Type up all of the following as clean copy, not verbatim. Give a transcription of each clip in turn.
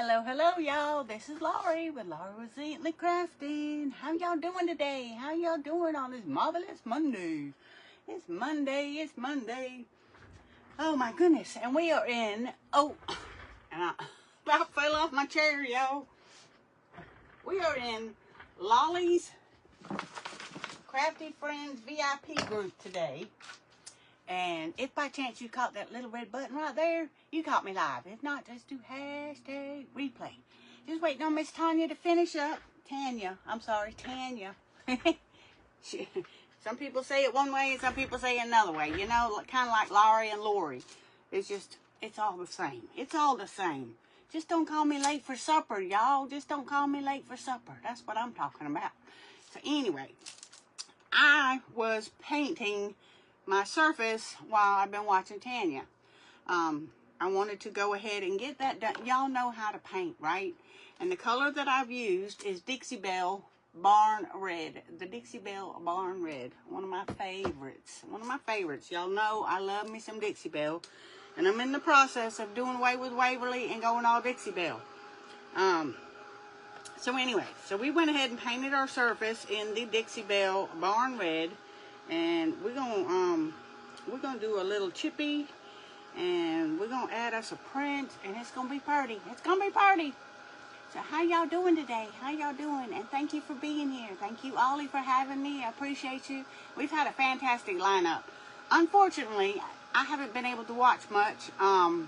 Hello, y'all. This is Laurie with Laurie Was Eating and Crafting. How y'all doing today? How y'all doing on this marvelous Monday? It's Monday. Oh, my goodness. And we are in, and I about fell off my chair, y'all. We are in Lolly's Crafty Friends VIP group today. And if by chance you caught that little red button right there, you caught me live. If not, just do hashtag replay. Just waiting on Miss Tanya to finish up. Tanya. Some people say it one way and some people say it another way. You know, kind of like Laurie and Lori. It's all the same. It's all the same. Just don't call me late for supper, y'all. Just don't call me late for supper. That's what I'm talking about. So anyway, I was painting my surface while I've been watching Tanya. I wanted to go ahead and get that done. Y'all know how to paint, right? And the color that I've used is Dixie Belle Barn Red. The Dixie Belle Barn Red. One of my favorites. Y'all know I love me some Dixie Belle. And I'm in the process of doing away with Waverly and going all Dixie Belle. So anyway, so we went ahead and painted our surface in the Dixie Belle Barn Red. And we're gonna do a little chippy, and we're gonna add us a print, and it's gonna be pretty. It's gonna be pretty. So how y'all doing today? How y'all doing? And thank you for being here. Thank you, Ollie, for having me. I appreciate you. We've had a fantastic lineup. Unfortunately, I haven't been able to watch much. I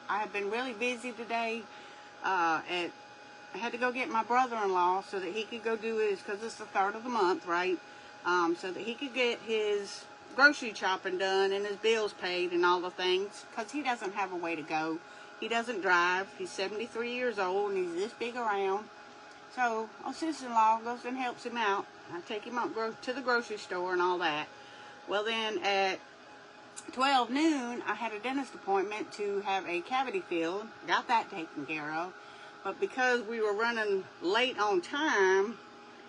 have been really busy today. I had to go get my brother-in-law so that he could go do his, because it's the 3rd of the month, right? So that he could get his grocery shopping done and his bills paid and all the things, because he doesn't have a way to go. He doesn't drive. He's 73 years old and he's this big around. So my sister-in-law goes and helps him out. I take him up to the grocery store and all that. Well, then at 12 noon, I had a dentist appointment to have a cavity filled. Got that taken care of. But because we were running late on time,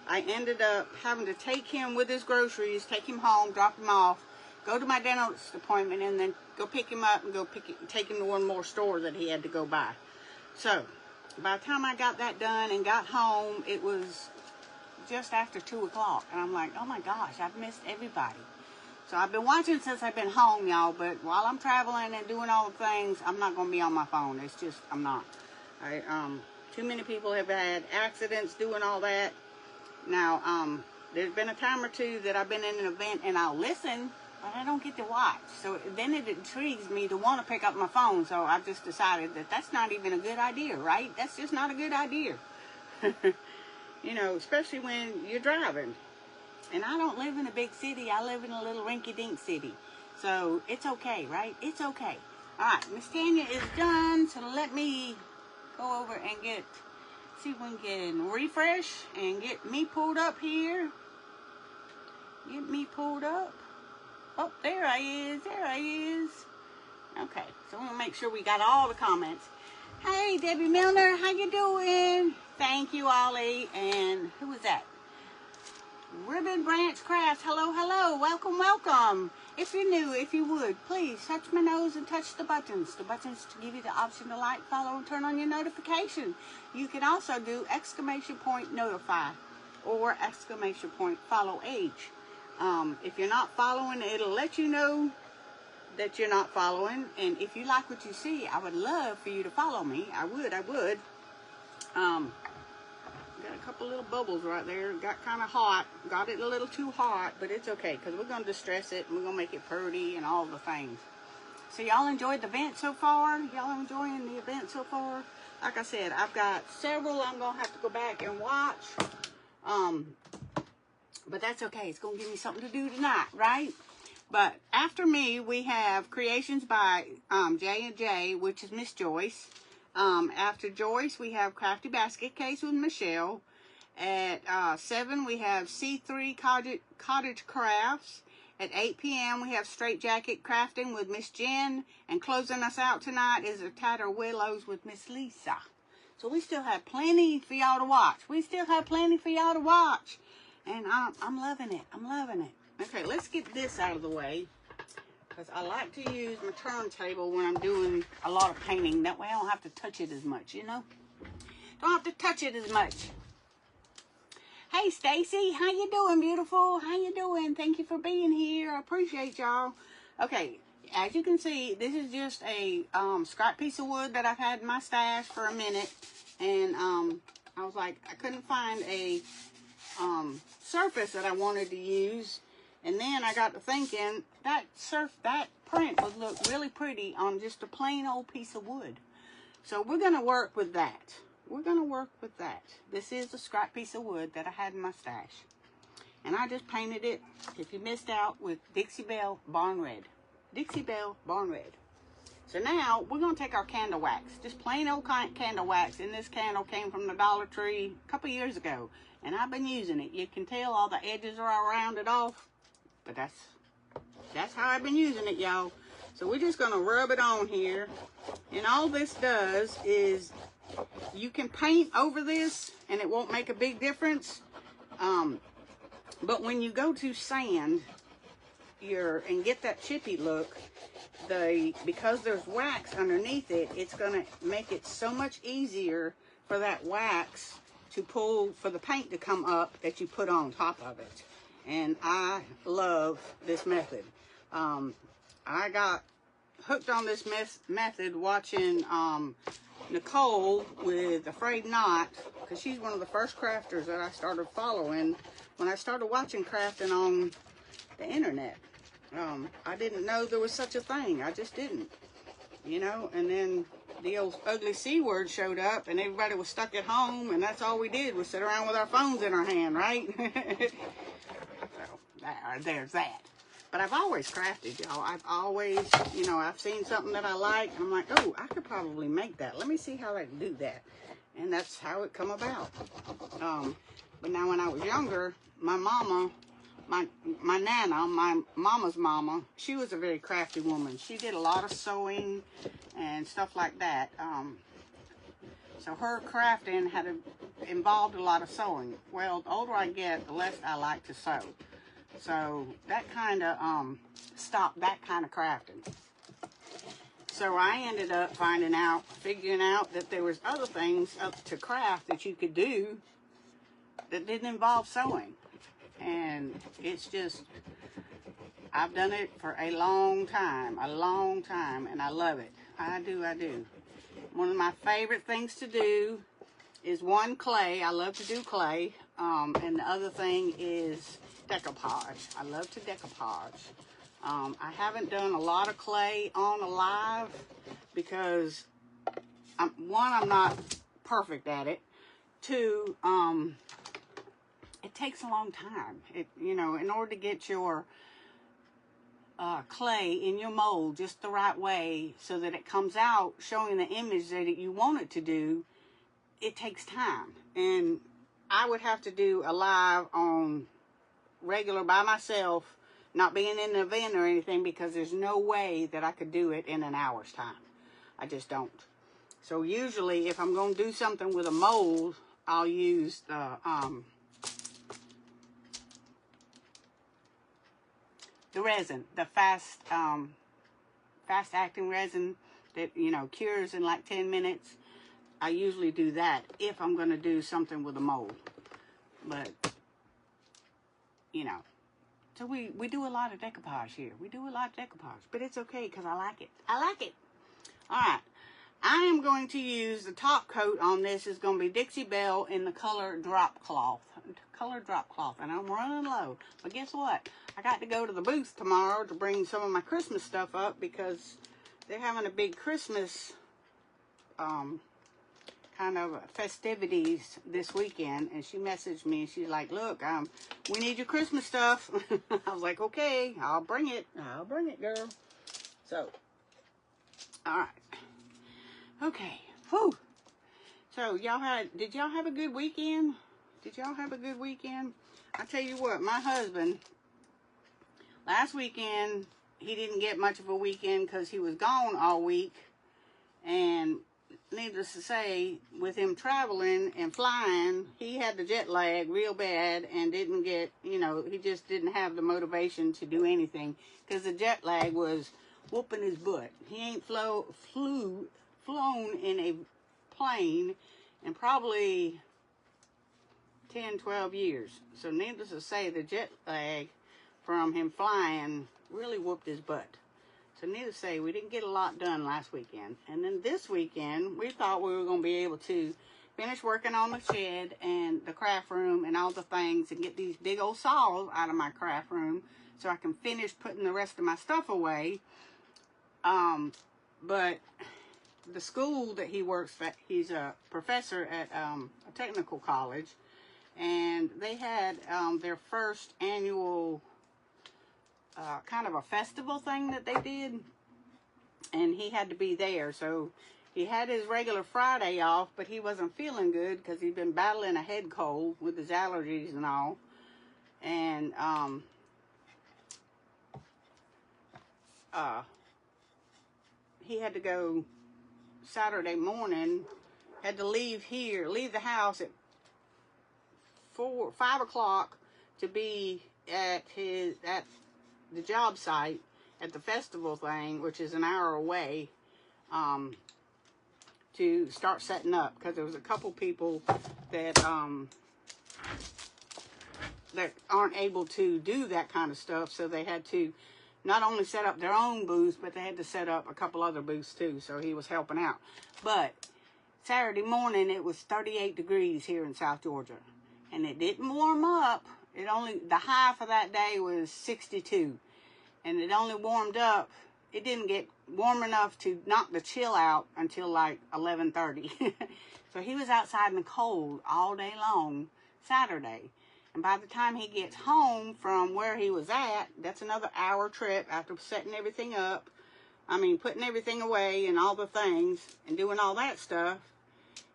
I ended up having to take him with his groceries, take him home, drop him off, go to my dentist appointment, and then go pick him up and take him to one more store that he had to go by. So by the time I got that done and got home, it was just after 2 o'clock. And I'm like, oh my gosh, I've missed everybody. So I've been watching since I've been home, y'all, but while I'm traveling and doing all the things, I'm not going to be on my phone. It's just, I'm not. Too many people have had accidents doing all that. Now, there's been a time or two that I've been in an event and I'll listen, but I don't get to watch. So then it intrigues me to want to pick up my phone. So I've just decided that that's not even a good idea, right? That's just not a good idea. You know, especially when you're driving. And I don't live in a big city. I live in a little rinky-dink city. So it's okay, right? It's okay. All right, Miss Tanya is done. So let me go over and see if we can refresh and get me pulled up here. Get me pulled up. Oh, there I is. Okay, so we're gonna make sure we got all the comments. Hey, Debbie Milner, how you doing? Thank you, Ollie. And who was that? Ribbon Branch Crafts. Hello. Welcome. If you're new, if you would, please touch my nose and touch the buttons. The buttons to give you the option to like, follow, and turn on your notification. You can also do ! notify or ! follow age. If you're not following, it'll let you know that you're not following. And if you like what you see, I would love for you to follow me. I would. Got a couple little bubbles right there. Got kind of hot. Got it a little too hot, but it's okay because we're going to distress it and we're going to make it pretty and all the things. So y'all enjoyed the event so far? Y'all enjoying the event so far? Like I said, I've got several I'm going to have to go back and watch. But that's okay. It's going to give me something to do tonight, right? But after me, we have Creations by J&J, which is Miss Joyce. After Joyce, we have Crafty Basket Case with Michelle. At 7, we have C3 Cottage Crafts. At 8 p.m., we have Straight Jacket Crafting with Miss Jen. And closing us out tonight is a Tatter Willows with Miss Lisa. So we still have plenty for y'all to watch. And I'm loving it. Okay, let's get this out of the way. because I like to use my turntable when I'm doing a lot of painting. That way I don't have to touch it as much, you know? Don't have to touch it as much. Hey, Stacy, how you doing, beautiful? How you doing? Thank you for being here. I appreciate y'all. Okay, as you can see, this is just a scrap piece of wood that I've had in my stash for a minute. And I was like, I couldn't find a surface that I wanted to use. And then I got to thinking that print would look really pretty on just a plain old piece of wood. So we're going to work with that. We're going to work with that. This is a scrap piece of wood that I had in my stash. And I just painted it, if you missed out, with Dixie Belle Barn Red. Dixie Belle Barn Red. So now we're going to take our candle wax, just plain old candle wax. And this candle came from the Dollar Tree a couple years ago. And I've been using it. You can tell all the edges are all rounded off. But that's how I've been using it, y'all. So we're just going to rub it on here. And all this does is you can paint over this and it won't make a big difference. But when you go to sand and get that chippy look, because there's wax underneath it, it's going to make it so much easier for that wax to pull, for the paint to come up that you put on top of it. And I love this method. I got hooked on this method watching Nicole with Afraid Not, because she's one of the first crafters that I started following when I started watching crafting on the internet. I didn't know there was such a thing. I just didn't, you know. And then the old ugly C word showed up and everybody was stuck at home, and that's all we did was sit around with our phones in our hand, right? So there's that. But I've always crafted, y'all. I've always, you know, I've seen something that I like, and I'm like, oh, I could probably make that. Let me see how I can do that. And that's how it come about. But now when I was younger, my mama, my nana, my mama's mama, she was a very crafty woman. She did a lot of sewing and stuff like that. So her crafting involved a lot of sewing. Well, the older I get, the less I like to sew. So that kind of stopped that kind of crafting. So I ended up figuring out that there was other things up to craft that you could do that didn't involve sewing. And it's just, I've done it for a long time, and I love it. I do. One of my favorite things to do is clay. I love to do clay. And the other thing is decoupage. I love to decoupage. I haven't done a lot of clay on alive because I'm not perfect at it. Two, it takes a long time. You know, in order to get your clay in your mold just the right way so that it comes out showing the image that you want it to do, it takes time. And I would have to do a live on regular by myself, not being in an event or anything, because there's no way that I could do it in an hour's time. I just don't. So usually if I'm going to do something with a mold, I'll use the resin, the fast acting resin that, you know, cures in like 10 minutes. I usually do that if I'm going to do something with a mold. But, you know, so we do a lot of decoupage here. We do a lot of decoupage, but it's okay because I like it. I like it. All right. I am going to use the top coat on this. Is going to be Dixie Belle in the color Drop Cloth. And I'm running low. But guess what? I got to go to the booth tomorrow to bring some of my Christmas stuff up because they're having a big Christmas kind of festivities this weekend. And she messaged me and she's like, look, we need your Christmas stuff. I was like, okay, I'll bring it. I'll bring it, girl. So, all right. Okay. Whew. So, did y'all have a good weekend? Did y'all have a good weekend? I tell you what, my husband, last weekend, he didn't get much of a weekend because he was gone all week. And needless to say, with him traveling and flying, he had the jet lag real bad and didn't get, he just didn't have the motivation to do anything because the jet lag was whooping his butt. He ain't flown in a plane in probably 10, 12 years. So needless to say, the jet lag from him flying really whooped his butt. So needless to say, we didn't get a lot done last weekend. And then this weekend, we thought we were going to be able to finish working on the shed and the craft room and all the things and get these big old saws out of my craft room so I can finish putting the rest of my stuff away. But the school that he works at, he's a professor at a technical college, and they had their first annual kind of a festival thing that they did, and he had to be there. So he had his regular Friday off, but he wasn't feeling good because he'd been battling a head cold with his allergies and all. And he had to go Saturday morning, had to leave the house at 5 o'clock to be at the job site at the festival thing, which is an hour away, to start setting up, because there was a couple people that that aren't able to do that kind of stuff, so they had to not only set up their own booths, but they had to set up a couple other booths too, so he was helping out. But Saturday morning, it was 38 degrees here in South Georgia, and it didn't warm up. The high for that day was 62, and it only warmed up. It didn't get warm enough to knock the chill out until like 11:30. So he was outside in the cold all day long Saturday. And by the time he gets home from where he was at, that's another hour trip after setting everything up. Putting everything away and all the things and doing all that stuff.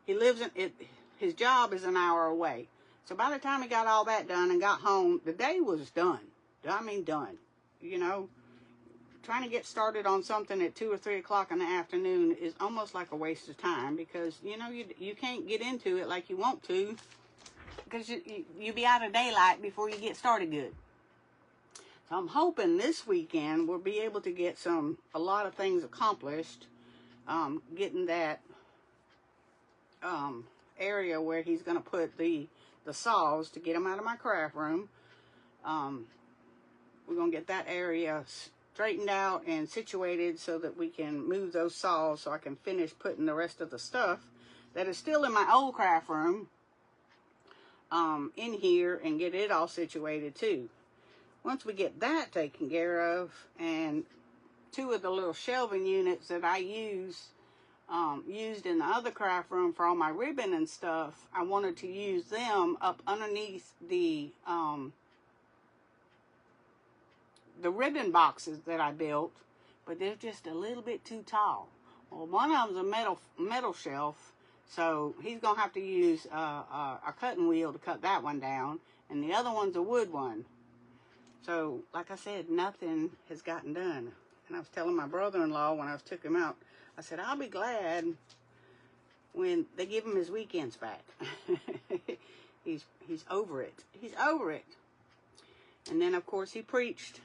He lives in it. His job is an hour away. So by the time he got all that done and got home, the day was done. Done. Trying to get started on something at 2 or 3 o'clock in the afternoon is almost like a waste of time, because, you can't get into it like you want to, because you be out of daylight before you get started good. So I'm hoping this weekend we'll be able to get a lot of things accomplished, getting that area where he's going to put the saws to get them out of my craft room. We're going to get that area straightened out and situated so that we can move those saws so I can finish putting the rest of the stuff that is still in my old craft room in here and get it all situated too. Once we get that taken care of, and 2 of the little shelving units that I used in the other craft room for all my ribbon and stuff, I wanted to use them up underneath the ribbon boxes that I built, but they're just a little bit too tall. Well, one of them's a metal shelf, so he's gonna have to use a cutting wheel to cut that one down, and the other one's a wood one. So, like I said, nothing has gotten done. And I was telling my brother-in-law when I took him out, I said, I'll be glad when they give him his weekends back. He's over it. He's over it. And then, of course, he preached.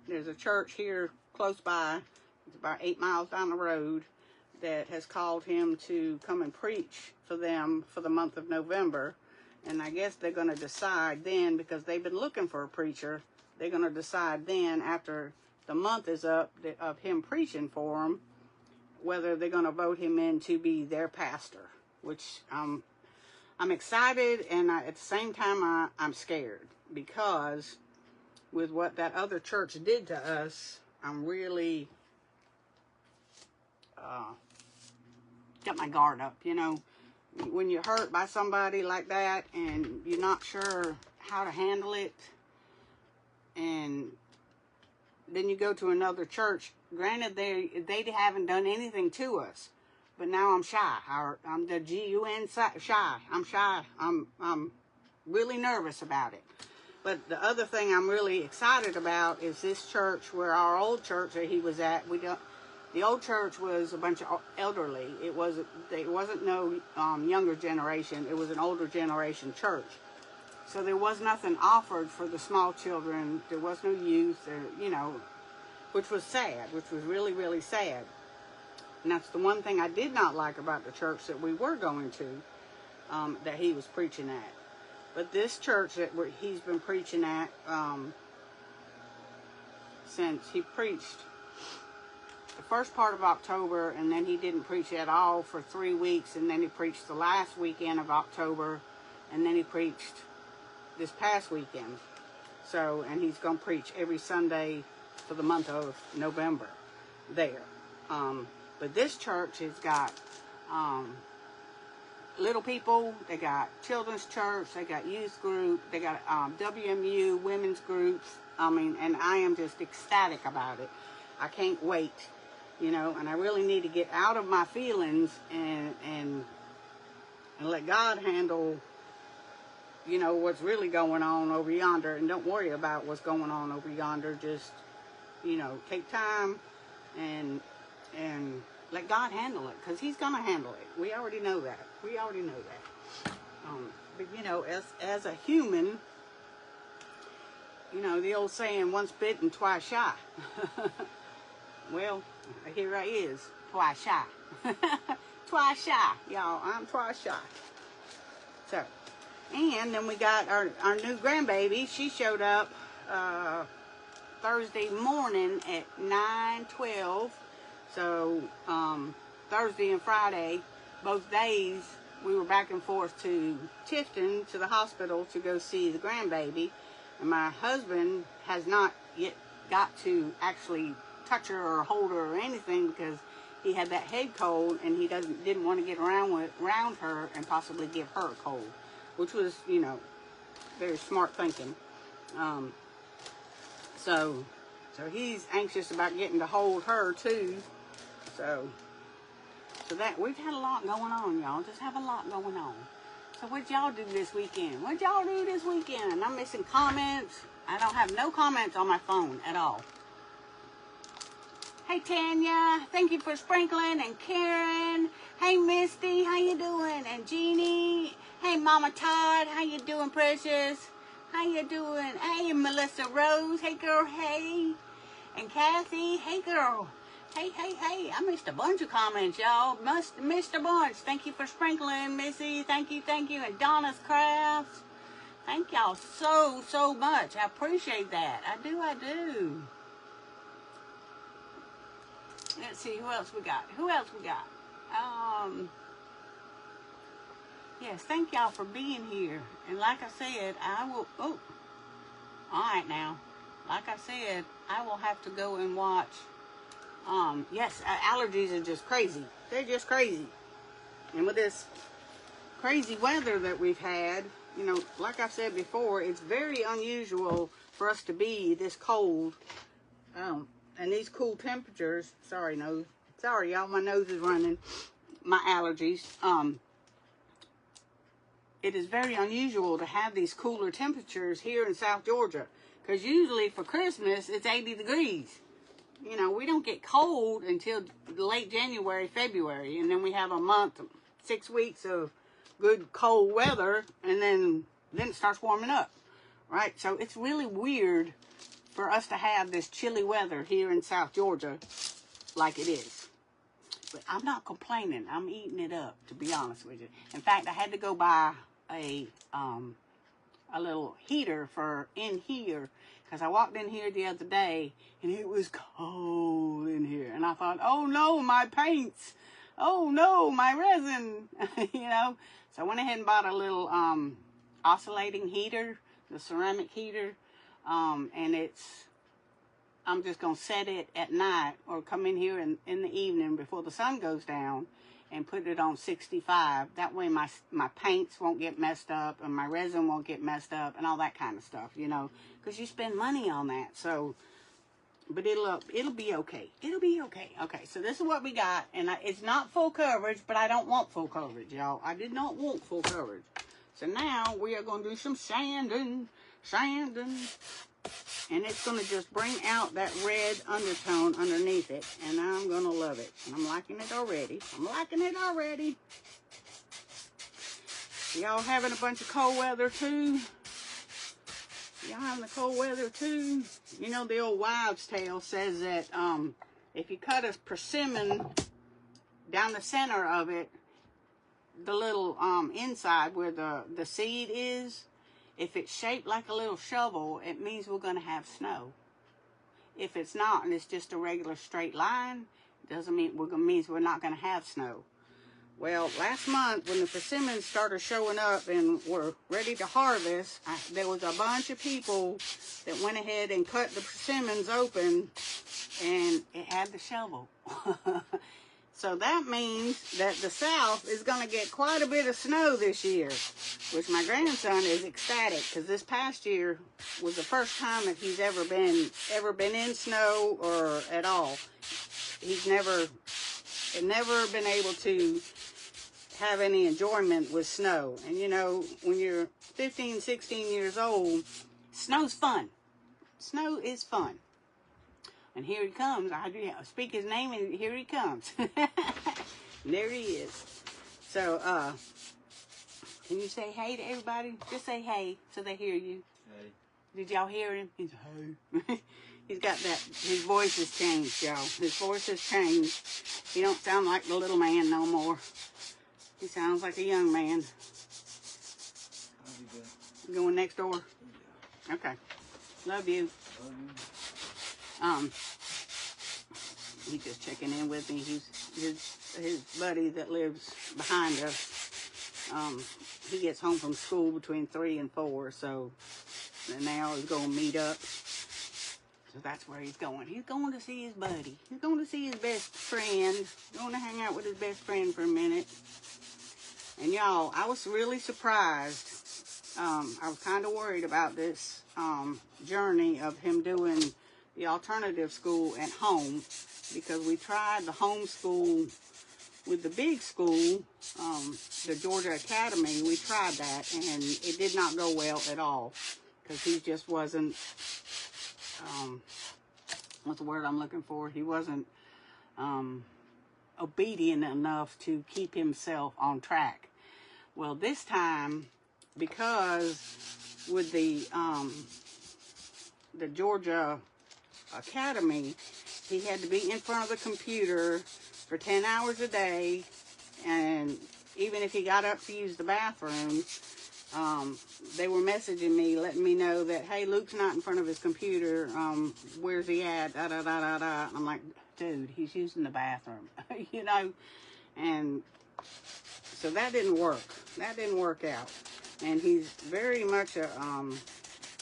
There's a church here close by. It's about 8 miles down the road that has called him to come and preach for them for the month of November. And I guess they're going to decide then, because they've been looking for a preacher, they're going to decide then, after the month is up of him preaching for them, whether they're going to vote him in to be their pastor, which I'm excited, and at the same time I'm scared, because with what that other church did to us, I'm really got my guard up. When you're hurt by somebody like that and you're not sure how to handle it, and then you go to another church. Granted, they haven't done anything to us, but now I'm shy. I'm the G-U-N shy. I'm shy. I'm really nervous about it. But the other thing I'm really excited about is this church, where our old church that he was at, The old church was a bunch of elderly. It wasn't no younger generation. It was an older generation church. So there was nothing offered for the small children. There was no youth, or, you know, which was sad, which was really, really sad. And that's the one thing I did not like about the church that we were going to, that he was preaching at. But this church that he's been preaching at, since he preached the first part of October, and then he didn't preach at all for 3 weeks, and then he preached the last weekend of October, and then he preached this past weekend. So, and he's going to preach every Sunday for the month of November there. But this church has got little people, they got children's church, they got youth group, they got WMU, women's groups. I mean, and I am just ecstatic about it. I can't wait, you know, and I really need to get out of my feelings and let God handle, you know, what's really going on over yonder, and don't worry about what's going on over yonder. Just, you know, take time and let God handle it, because he's going to handle it. We already know that. We already know that. But, you know, as a human, you know, the old saying, once bitten, twice shy. Well, here I is, twice shy. Twice shy, y'all. I'm twice shy. So, and then we got our new grandbaby. She showed up Thursday morning at 9:12. So, Thursday and Friday, both days, we were back and forth to Tifton, to the hospital, to go see the grandbaby. And my husband has not yet got to actually touch her or hold her or anything, because he had that head cold, and he didn't want to get around her and possibly give her a cold, which was, you know, very smart thinking. So he's anxious about getting to hold her too. So that, we've had a lot going on, y'all. Just have a lot going on. So what'd y'all do this weekend? What'd y'all do this weekend? I'm missing comments. I don't have no comments on my phone at all. Hey Tanya, thank you for sprinkling, and Karen. Hey Misty, how you doing? And Jeannie. Hey Mama Todd, how you doing, precious? How you doing? Hey Melissa Rose, hey girl, hey. And Kathy, hey girl. Hey, I missed a bunch of comments, y'all. Missed a bunch. Thank you for sprinkling, Missy. Thank you. And Donna's Crafts. Thank y'all so much. I appreciate that. I do. Let's see, who else we got? Yes, thank y'all for being here. And like I said, I will, all right now. Like I said, I will have to go and watch. Yes, allergies are just crazy. They're just crazy. And with this crazy weather that we've had, you know, like I said before, it's very unusual for us to be this cold. And these cool temperatures, sorry y'all, my nose is running, my allergies. It is very unusual to have these cooler temperatures here in South Georgia, because usually for Christmas it's 80 degrees. You know, we don't get cold until late January, February, and then we have a month, 6 weeks of good cold weather, and then it starts warming up, right? So it's really weird for us to have this chilly weather here in South Georgia like it is. But I'm not complaining. I'm eating it up, to be honest with you. In fact, I had to go buy a little heater for in here, because I walked in here the other day and it was cold in here, and I thought, oh no, my paints, oh no, my resin. You know, so I went ahead and bought a little oscillating heater, the ceramic heater, and I'm just gonna set it at night, or come in here in the evening before the sun goes down, and put it on 65. That way my paints won't get messed up, and my resin won't get messed up, and all that kind of stuff, you know, because you spend money on that. So, but it'll be okay. It'll be okay. Okay, so this is what we got, and it's not full coverage, but I don't want full coverage, y'all. I did not want full coverage. So now we are going to do some sanding. And it's going to just bring out that red undertone underneath it. And I'm going to love it. And I'm liking it already. I'm liking it already. Y'all having a bunch of cold weather too? Y'all having the cold weather too? You know, the old wives' tale says that if you cut a persimmon down the center of it, the little inside where the seed is, if it's shaped like a little shovel, it means we're going to have snow. If it's not, and it's just a regular straight line, it doesn't mean means we're not going to have snow. Well, last month when the persimmons started showing up and were ready to harvest, there was a bunch of people that went ahead and cut the persimmons open, and it had the shovel. So that means that the South is going to get quite a bit of snow this year, which my grandson is ecstatic, because this past year was the first time that he's ever been in snow or at all. He's never been able to have any enjoyment with snow. And you know, when you're 15, 16 years old, snow's fun. Snow is fun. And here he comes. I speak his name, and here he comes. There he is. So, can you say hey to everybody? Just say hey so they hear you. Hey. Did y'all hear him? He's hey. He's got that. His voice has changed, y'all. His voice has changed. He don't sound like the little man no more. He sounds like a young man. You going next door? Yeah. Okay. Love you. Love you. He's just checking in with me. His buddy that lives behind us. He gets home from school between 3 and 4, so and they always go and meet up. So that's where he's going. He's going to see his buddy. He's going to see his best friend. He's going to hang out with his best friend for a minute. And y'all, I was really surprised. I was kind of worried about this journey of him doing the alternative school at home, because we tried the homeschool with the big school, the Georgia Academy. We tried that, and it did not go well at all, because he just wasn't, what's the word I'm looking for? He wasn't obedient enough to keep himself on track. Well, this time, because with the Georgia Academy, he had to be in front of the computer for 10 hours a day, and even if he got up to use the bathroom, they were messaging me, letting me know that, hey, Luke's not in front of his computer, where's he at, da da da da da. I'm like, dude, he's using the bathroom, you know. And so that didn't work. That didn't work out. And he's very much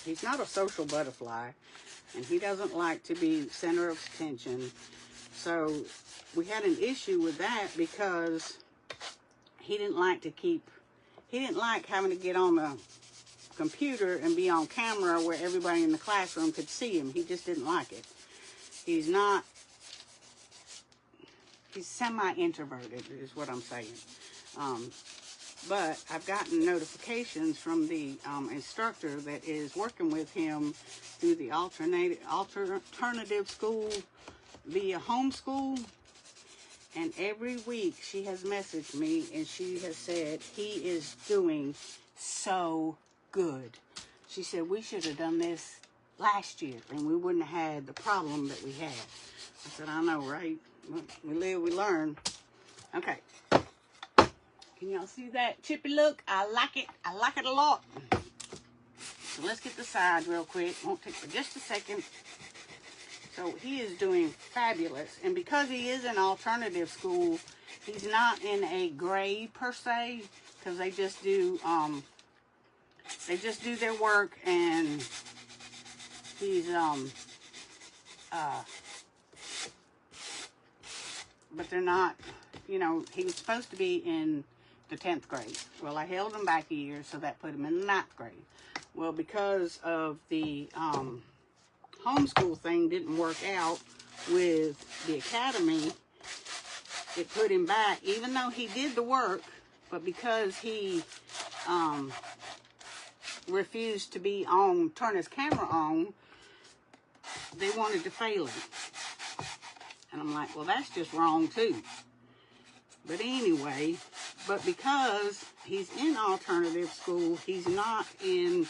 he's not a social butterfly, and he doesn't like to be center of attention. So we had an issue with that, because he didn't like having to get on the computer and be on camera where everybody in the classroom could see him. He just didn't like it. He's semi-introverted is what I'm saying. But I've gotten notifications from the instructor that is working with him through the alternative school via homeschool. And every week she has messaged me, and she has said he is doing so good. She said we should have done this last year, and we wouldn't have had the problem that we had. I said, I know, right? We live, we learn. Okay. Can y'all see that chippy look? I like it. I like it a lot. So let's get the sides real quick. Won't take but just a second. So he is doing fabulous. And because he is in alternative school, he's not in a grade per se, because they just do their work, and he's but they're not, you know, he was supposed to be in the 10th grade. Well, I held him back a year, so that put him in the 9th grade. Well, because of the homeschool thing didn't work out with the academy, it put him back, even though he did the work, but because he refused to be on, turn his camera on, they wanted to fail him. And I'm like, well, that's just wrong too. But anyway, but because he's in alternative school, he's not in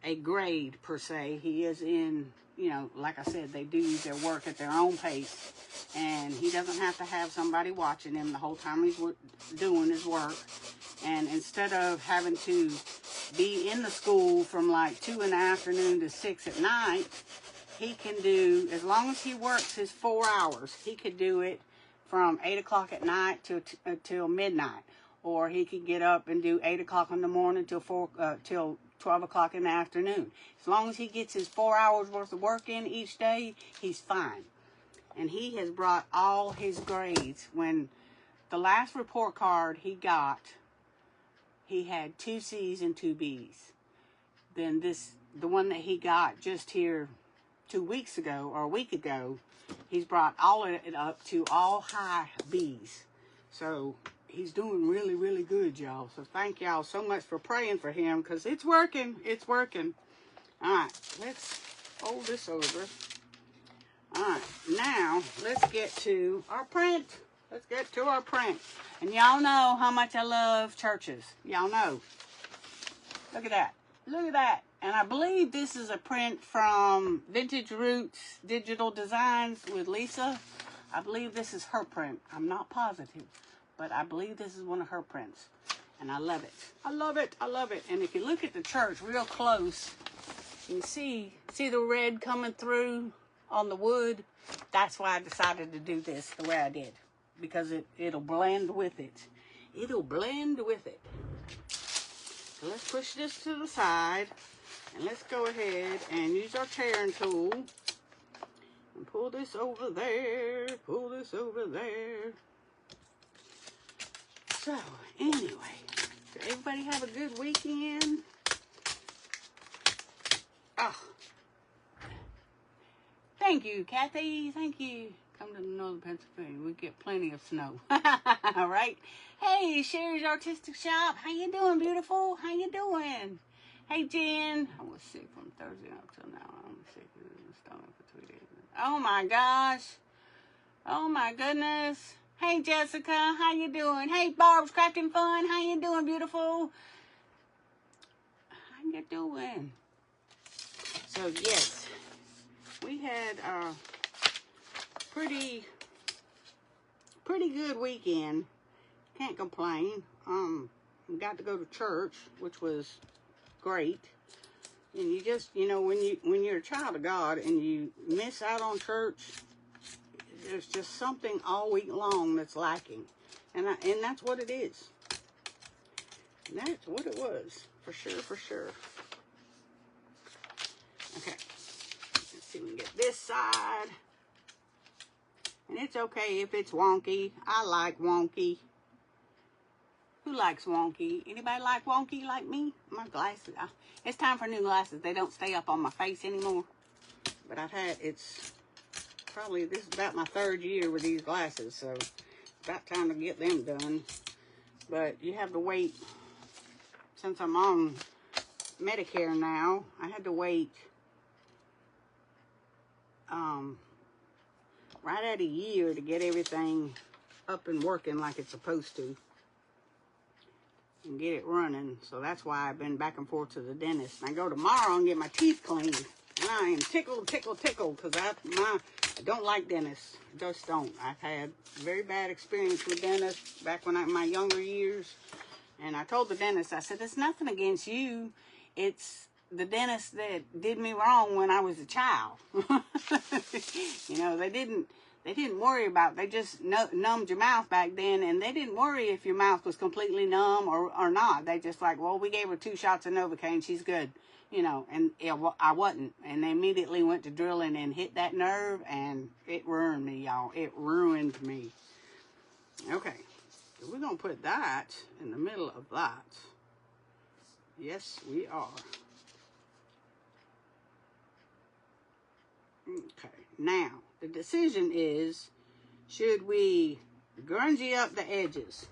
a grade per se. He is in, you know, like I said, they do their work at their own pace. And he doesn't have to have somebody watching him the whole time he's doing his work. And instead of having to be in the school from like 2 in the afternoon to 6 at night, he can do, as long as he works his 4 hours, he could do it from 8 o'clock at night till midnight. Or he could get up and do 8 o'clock in the morning till 12 o'clock in the afternoon. As long as he gets his 4 hours worth of work in each day, he's fine. And he has brought all his grades. When the last report card he got, he had 2 C's and 2 B's. Then the one that he got just here 2 weeks ago, or a week ago, he's brought all of it up to all high B's. So he's doing really, really good, y'all. So thank y'all so much for praying for him, because it's working. It's working. All right, let's fold this over. All right, now let's get to our print. Let's get to our print. And y'all know how much I love churches. Y'all know. Look at that. Look at that. And I believe this is a print from Vintage Roots Digital Designs with Lisa. I believe this is her print. I'm not positive, but I believe this is one of her prints. And I love it. I love it. I love it. And if you look at the church real close, you can see the red coming through on the wood. That's why I decided to do this the way I did, because it'll blend with it. It'll blend with it. So let's push this to the side, and let's go ahead and use our tearing tool and pull this over there, pull this over there. So anyway, did everybody have a good weekend? Oh, thank you, Kathy. Thank you. Come to northern Pennsylvania. We get plenty of snow. All right. Hey, Sherry's Artistic Shop. How you doing, beautiful? How you doing? Hey, Jen. I was sick from Thursday up till now. I'm sick in the stomach for 2 days. Oh, my gosh. Oh, my goodness. Hey, Jessica. How you doing? Hey, Barb's Crafting Fun. How you doing, beautiful? How you doing? So, yes. We had a pretty good weekend. Can't complain. We got to go to church, which was great. And you just, you know, when you're a child of God and you miss out on church, there's just something all week long that's lacking. And that's what it is. And that's what it was. For sure, for sure. Okay. Let's see if we can get this side. And it's okay if it's wonky. I like wonky. Who likes wonky? Anybody like wonky like me? My glasses. It's time for new glasses. They don't stay up on my face anymore. But it's probably, this is about my 3rd year with these glasses. So it's about time to get them done. But you have to wait. Since I'm on Medicare now, I had to wait right at a year to get everything up and working like it's supposed to and get it running. So that's why I've been back and forth to the dentist. And I go tomorrow and get my teeth cleaned, and I am tickled because I don't like dentists. I just don't. I've had very bad experience with dentists back when in my younger years, and I told the dentist, I said, it's nothing against you, it's the dentist that did me wrong when I was a child. You know, they didn't worry about, they just numbed your mouth back then, and they didn't worry if your mouth was completely numb or not. They just like, well, we gave her 2 shots of Novocaine, she's good, you know, and I wasn't. And they immediately went to drilling and hit that nerve, and it ruined me, y'all. It ruined me. Okay, so we're going to put that in the middle of that. Yes, we are. Okay, now, the decision is, should we grungy up the edges?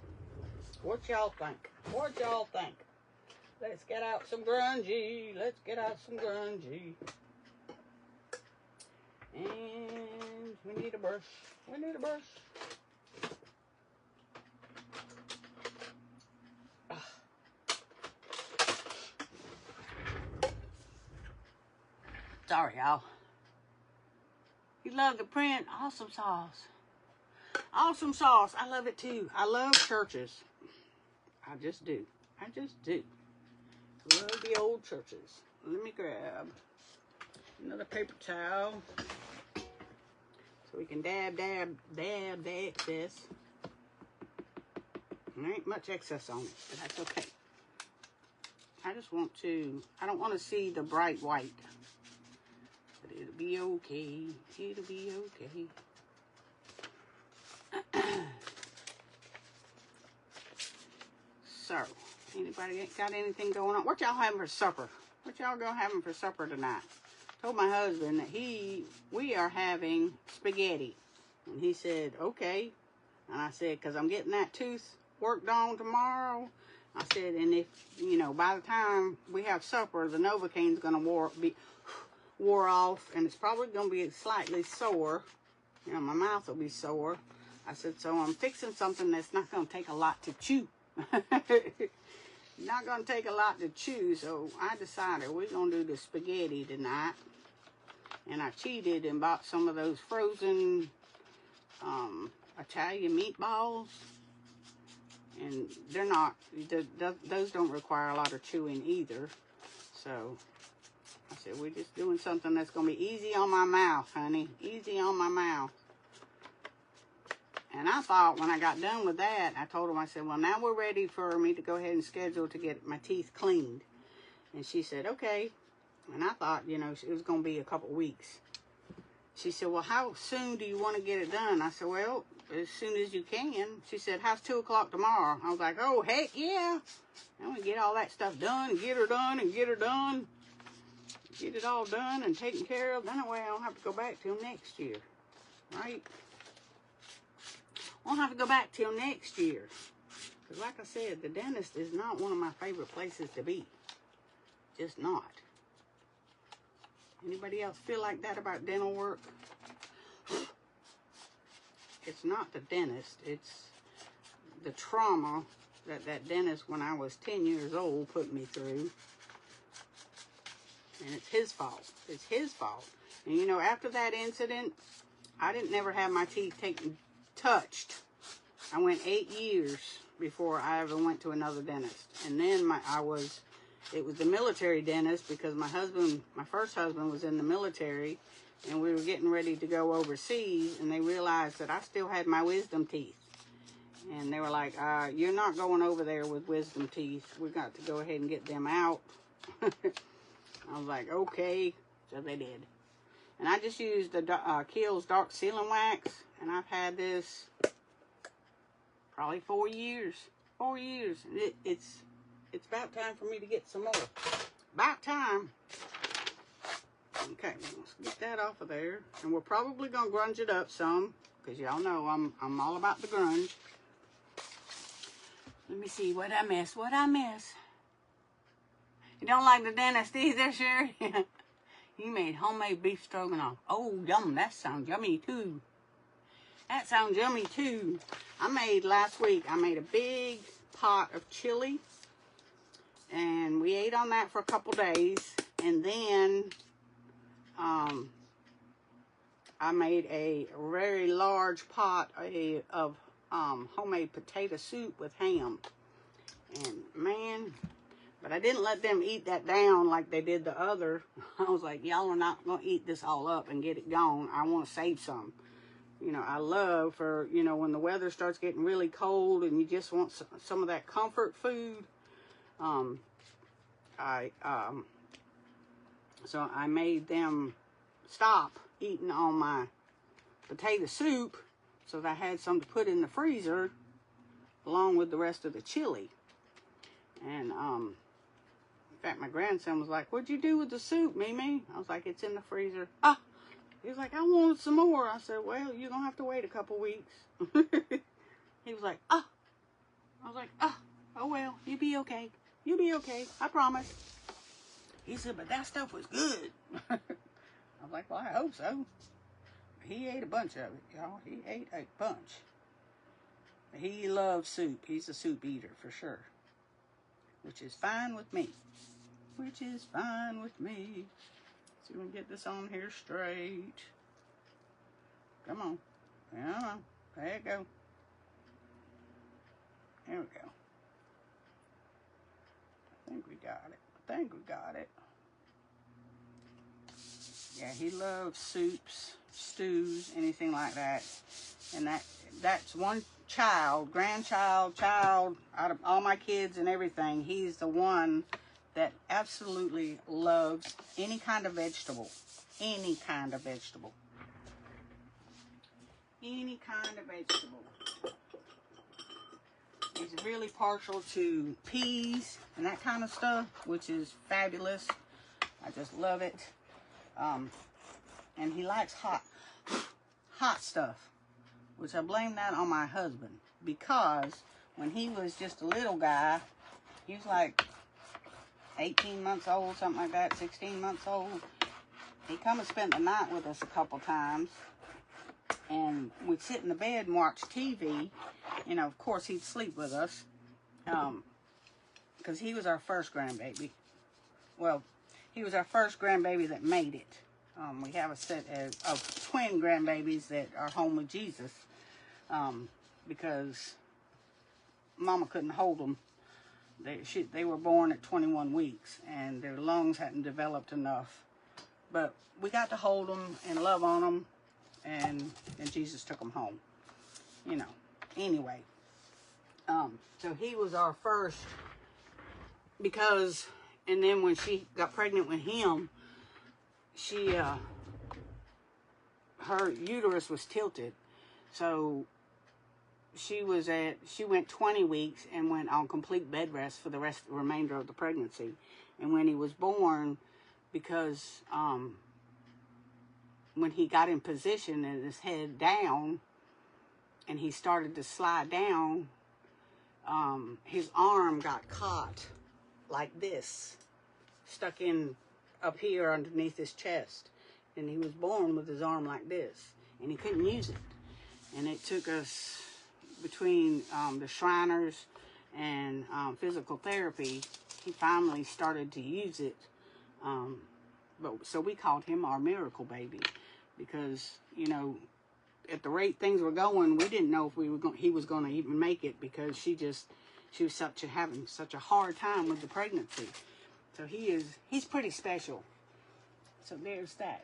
What y'all think? What y'all think? Let's get out some grungy. Let's get out some grungy. And we need a brush. We need a brush. Sorry, y'all. You love the print? Awesome sauce. Awesome sauce. I love it too. I love churches. I just do. I just do. Love the old churches. Let me grab another paper towel so we can dab the excess. There ain't much excess on it, but that's okay. I just want to, I don't want to see the bright white. But it'll be okay. It'll be okay. So, anybody got anything going on? What y'all having for supper? What y'all gonna having for supper tonight? Told my husband that we are having spaghetti. And he said, okay. And I said, because I'm getting that tooth worked on tomorrow. I said, and if, you know, by the time we have supper, the Novocaine's going to be wore off, and it's probably going to be slightly sore. You know, my mouth will be sore. I said, so I'm fixing something that's not going to take a lot to chew. Not going to take a lot to chew, so I decided we're going to do the spaghetti tonight. And I cheated and bought some of those frozen Italian meatballs. And they're not, those don't require a lot of chewing either. So I said, we're just doing something that's going to be easy on my mouth, honey. Easy on my mouth. And I thought when I got done with that, I told him, I said, well, now we're ready for me to go ahead and schedule to get my teeth cleaned. And she said, okay. And I thought, you know, it was going to be a couple weeks. She said, well, how soon do you want to get it done? I said, well, as soon as you can. She said, how's 2 o'clock tomorrow? I was like, oh, heck yeah. I'm going to get all that stuff done and get her done and get her done. Get it all done and taken care of. Then that way I don't have to go back till next year. Right? I won't have to go back till next year. Because like I said, the dentist is not one of my favorite places to be. Just not. Anybody else feel like that about dental work? It's not the dentist. It's the trauma that that dentist, when I was 10 years old, put me through. And it's his fault. It's his fault. And you know, after that incident, I didn't never have my teeth touched. I went 8 years before I ever went to another dentist. And then it was the military dentist, because my first husband was in the military, and we were getting ready to go overseas, and they realized that I still had my wisdom teeth. And they were like, you're not going over there with wisdom teeth. We got to go ahead and get them out. I was like, okay. So they did. And I just used the Kiehl's Dark Sealing Wax, and I've had this probably 4 years. 4 years. It's about time for me to get some more. About time. Okay, let's get that off of there. And we're probably going to grunge it up some, because y'all know I'm all about the grunge. Let me see what I miss. What I miss. You don't like the dentist either, sure? You made homemade beef stroganoff. Oh, yum. That sounds yummy, too. That sounds yummy, too. Last week, I made a big pot of chili. And we ate on that for a couple days. And then I made a very large pot of homemade potato soup with ham. And man, but I didn't let them eat that down like they did the other. I was like, y'all are not going to eat this all up and get it gone. I want to save some. You know, I love for, you know, when the weather starts getting really cold and you just want some of that comfort food. So I made them stop eating all my potato soup so that I had some to put in the freezer along with the rest of the chili. And in fact, my grandson was like, what'd you do with the soup, Mimi? I was like, it's in the freezer. He was like, I want some more. I said, well, you're going to have to wait a couple weeks. He was like, I was like, oh well, you'll be okay. You'll be okay. I promise. He said, but that stuff was good. I was like, well, I hope so. he ate a bunch of it, y'all. He ate a bunch. He loves soup. He's a soup eater for sure. Which is fine with me. Which is fine with me. See if we can get this on here straight. Come on. Yeah, there you go. There we go. I think we got it. I think we got it. Yeah, he loves soups, stews, anything like that. And that's one child, grandchild, child, out of all my kids and everything, he's the one that absolutely loves any kind of vegetable. Any kind of vegetable. Any kind of vegetable. He's really partial to peas and that kind of stuff, which is fabulous. I just love it. And he likes hot stuff, which I blame that on my husband, because when he was just a little guy, he was like 18 months old, something like that, 16 months old. He come and spent the night with us a couple times, and we'd sit in the bed and watch TV. You know, of course, he'd sleep with us, because he was our first grandbaby. Well, he was our first grandbaby that made it. We have a set of twin grandbabies that are home with Jesus, because Mama couldn't hold them. They were born at 21 weeks, and their lungs hadn't developed enough. But we got to hold them and love on them, and Jesus took them home. You know. Anyway, so he was our first, because, and then when she got pregnant with him, her uterus was tilted, so she went 20 weeks and went on complete bed rest for the remainder of the pregnancy. And when he was born, because when he got in position and his head down and he started to slide down, his arm got caught like this, stuck in up here underneath his chest, and he was born with his arm like this, and he couldn't use it. And it took us, between the Shriners and physical therapy, he finally started to use it. So we called him our miracle baby, because, you know, at the rate things were going, we didn't know if he was going to even make it, because she was having such a hard time with the pregnancy. So he's pretty special. So there's that.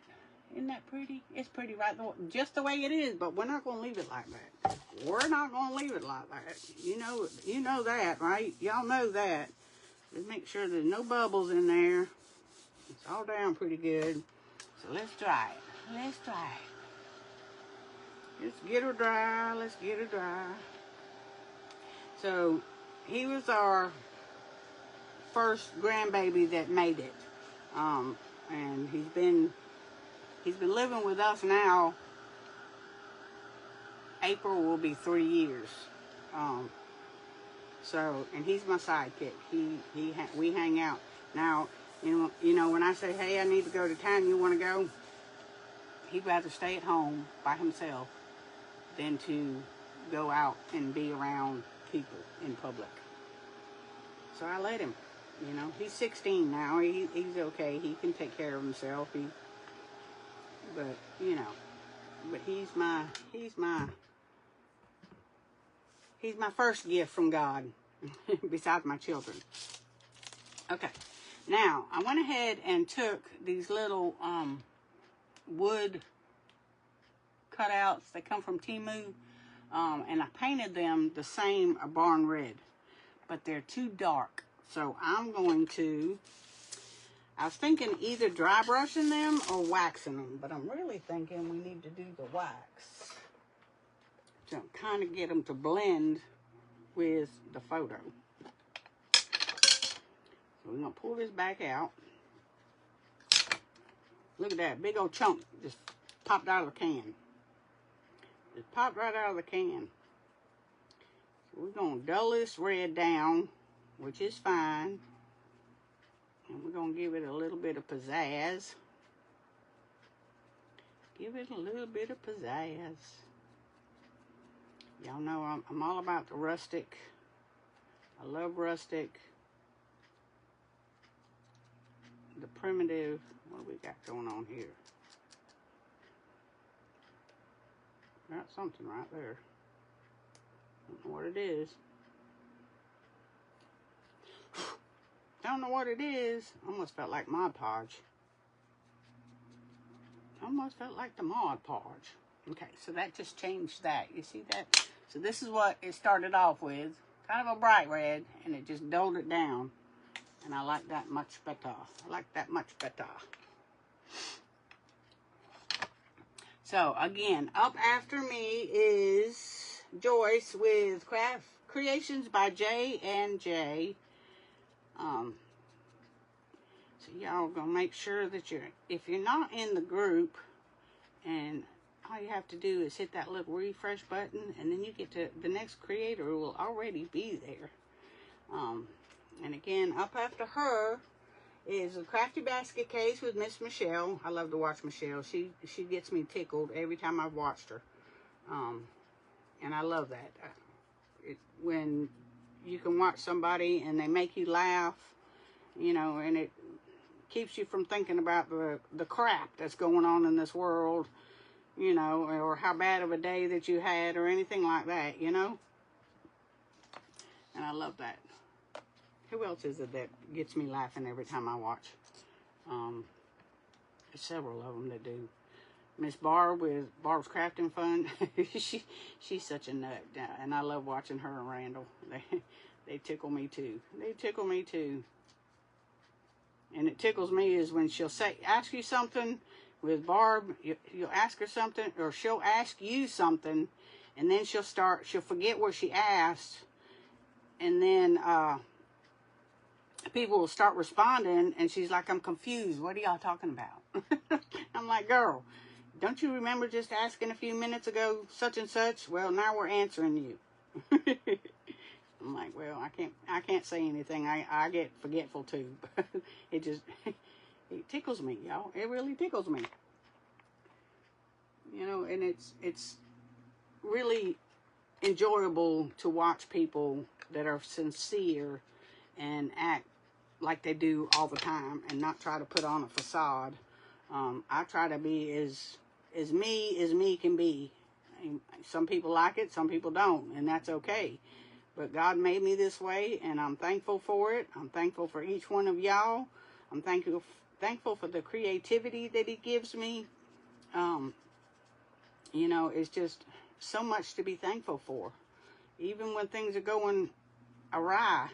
Isn't that pretty? It's pretty, right? Just the way it is, but we're not going to leave it like that. We're not going to leave it like that. You know that, right? Y'all know that. Just make sure there's no bubbles in there. It's all down pretty good. So let's dry it. Let's dry it. Let's get her dry. Let's get her dry. So he was our first grandbaby that made it. And he's been living with us now. April will be 3 years. And he's my sidekick. We hang out. Now, you know, when I say, hey, I need to go to town, you want to go? He'd rather stay at home by himself than to go out and be around people in public. So I let him. You know, he's 16 now. He's okay. He can take care of himself. But he's my first gift from God, besides my children. Okay, now I went ahead and took these little wood cutouts. They come from Temu, and I painted them the same barn red, but they're too dark. So I was thinking either dry brushing them or waxing them, but I'm really thinking we need to do the wax to kind of get them to blend with the photo. So we're going to pull this back out. Look at that, big old chunk just popped out of the can. Just popped right out of the can. So we're going to dull this red down, which is fine. And we're going to give it a little bit of pizzazz. Give it a little bit of pizzazz. Y'all know I'm all about the rustic. I love rustic. The primitive. What do we got going on here? Got something right there. Don't know what it is. Don't know what it is. Almost felt like Mod Podge. Almost felt like the Mod Podge. Okay, so that just changed that. You see that? So this is what it started off with. Kind of a bright red, and it just dulled it down. And I like that much better. I like that much better. So, again, up after me is Joyce with Craft Creations by J&J. So y'all gonna make sure that if you're not in the group, and all you have to do is hit that little refresh button, and then you get to the next creator who will already be there. And again, up after her is a Crafty Basket Case with Miss Michelle. I love to watch Michelle. She gets me tickled every time I've watched her. And I love that. When you can watch somebody and they make you laugh, you know, and it keeps you from thinking about the crap that's going on in this world, you know, or how bad of a day that you had or anything like that, you know. And I love that. Who else is it that gets me laughing every time I watch? There's several of them that do. Miss Barb with Barb's Crafting Fun. She's such a nut, and I love watching her and Randall. They tickle me too. They tickle me too. And it tickles me is when she'll ask you something with Barb. You'll ask her something, or she'll ask you something, and then she'll forget what she asked, and then people will start responding, and she's like, I'm confused. What are y'all talking about? I'm like, girl, don't you remember just asking a few minutes ago such and such? Well, now we're answering you. I'm like, well, I can't say anything. I get forgetful too. It tickles me, y'all. It really tickles me. You know, and it's really enjoyable to watch people that are sincere and act like they do all the time and not try to put on a facade. I try to be as me can be. Some people like it, some people don't, and that's okay. But God made me this way, and I'm thankful for it. I'm thankful for each one of y'all. I'm thankful for the creativity that He gives me. You know, it's just so much to be thankful for. Even when things are going awry,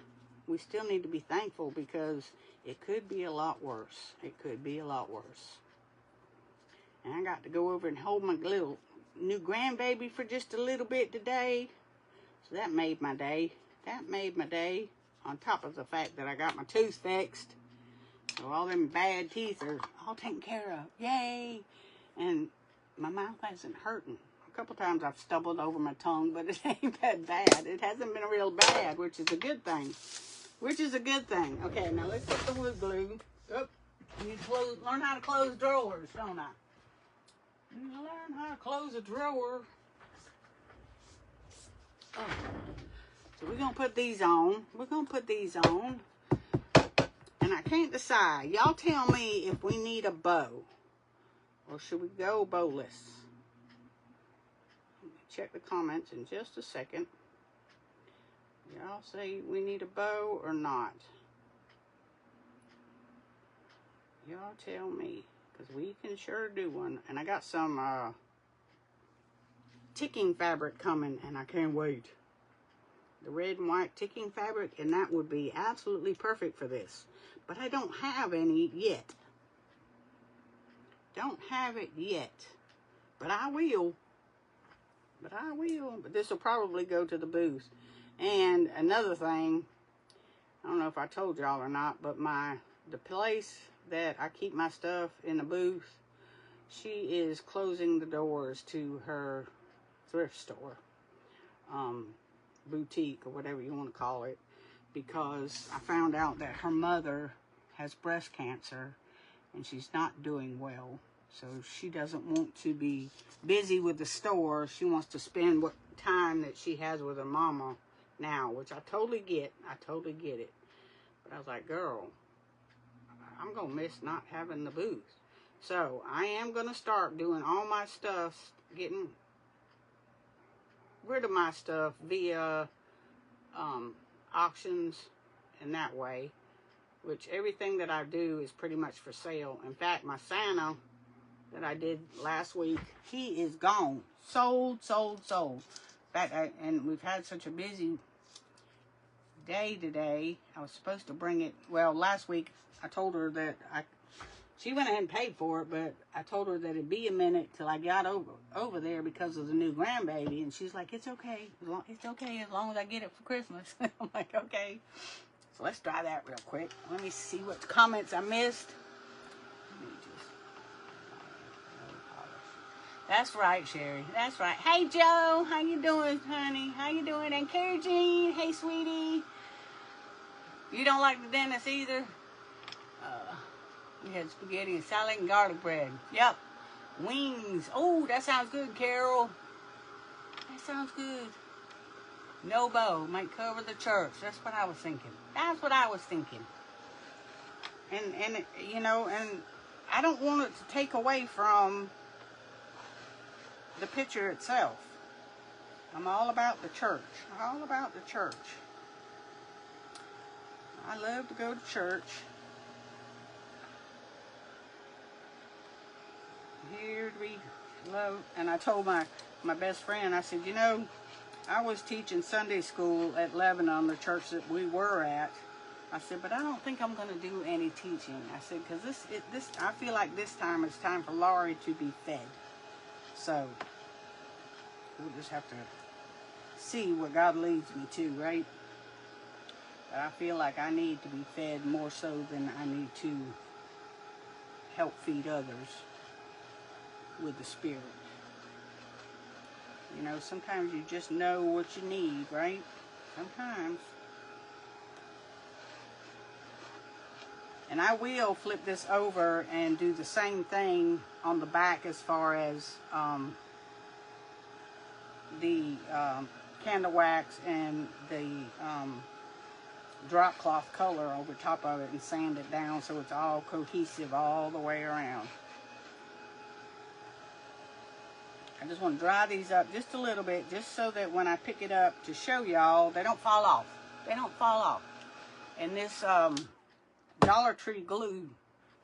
we still need to be thankful, because it could be a lot worse. It could be a lot worse. And I got to go over and hold my little new grandbaby for just a little bit today. So that made my day. That made my day. On top of the fact that I got my tooth fixed. So all them bad teeth are all taken care of. Yay! And my mouth hasn't hurting. A couple times I've stumbled over my tongue, but it ain't that bad. It hasn't been real bad, which is a good thing. Which is a good thing. Okay, now let's put the wood glue. Oh, I need to learn how to close drawers, don't I? I need to learn how to close a drawer. Oh. So we're going to put these on. We're going to put these on. And I can't decide. Y'all tell me if we need a bow. Or should we go bowless? Check the comments in just a second. Y'all say we need a bow or not. Y'all tell me, because we can sure do one. And I got some ticking fabric coming, and I can't wait. The red and white ticking fabric, and that would be absolutely perfect for this. But I don't have any yet. Don't have it yet. But I will. But this will probably go to the booth. And another thing, I don't know if I told y'all or not, but the place that I keep my stuff in the booth, she is closing the doors to her thrift store, boutique, or whatever you want to call it, because I found out that her mother has breast cancer and she's not doing well. So she doesn't want to be busy with the store. She wants to spend what time that she has with her mama now, which I totally get. I totally get it. But I was like, girl, I'm going to miss not having the booth. So I am going to start doing all my stuff, getting rid of my stuff via auctions and that way, which everything that I do is pretty much for sale. In fact, my Santa that I did last week, he is gone. Sold, sold, sold. In fact, and we've had such a busy day today. I was supposed to bring it, well, last week I told her that she went ahead and paid for it, but I told her that it'd be a minute till I got over there because of the new grandbaby, and she's like, it's okay. It's okay as long as I get it for Christmas. I'm like, okay. So let's try that real quick. Let me see what comments I missed. That's right, Sherry. That's right. Hey, Joe. How you doing, honey? How you doing? And Carrie Jean. Hey, sweetie. You don't like the dentist either? We had spaghetti and salad and garlic bread. Yep. Wings. Oh, that sounds good, Carol. That sounds good. No bow might cover the church. That's what I was thinking. That's what I was thinking. And you know, and I don't want it to take away from the picture itself. I'm all about the church. All about the church. I love to go to church. Here we love, and I told my best friend, I said, you know, I was teaching Sunday school at Lebanon, the church that we were at. I said, but I don't think I'm going to do any teaching. I said, because this I feel like this time it's time for Laurie to be fed. So we'll just have to see where God leads me to, right? But I feel like I need to be fed more so than I need to help feed others with the Spirit. You know, sometimes you just know what you need, right? Sometimes. And I will flip this over and do the same thing on the back as far as the candle wax and the drop cloth color over top of it and sand it down so it's all cohesive all the way around. I just want to dry these up just a little bit, just so that when I pick it up to show y'all, they don't fall off. They don't fall off. And this Dollar Tree glue,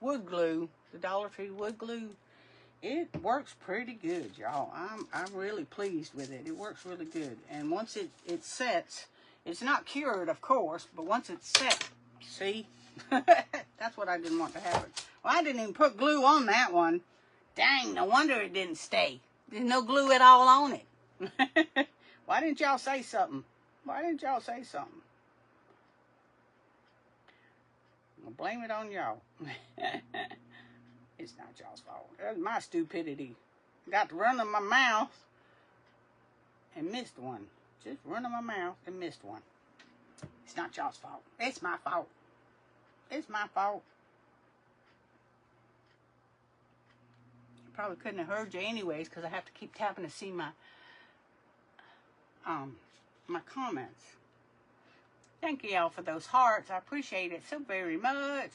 wood glue, the Dollar Tree wood glue, it works pretty good, y'all. I'm really pleased with it. It works really good. And once it sets, it's not cured, of course, but once it's set, see? That's what I didn't want to happen. Well, I didn't even put glue on that one. Dang, no wonder it didn't stay. There's no glue at all on it. Why didn't y'all say something? Why didn't y'all say something? I'll blame it on y'all. It's not y'all's fault. That's my stupidity. Got to run in my mouth and missed one. Just run in my mouth and missed one. It's not y'all's fault. It's my fault. It's my fault. Probably couldn't have heard you anyways because I have to keep tapping to see my my comments. Thank you all for those hearts. I appreciate it so very much.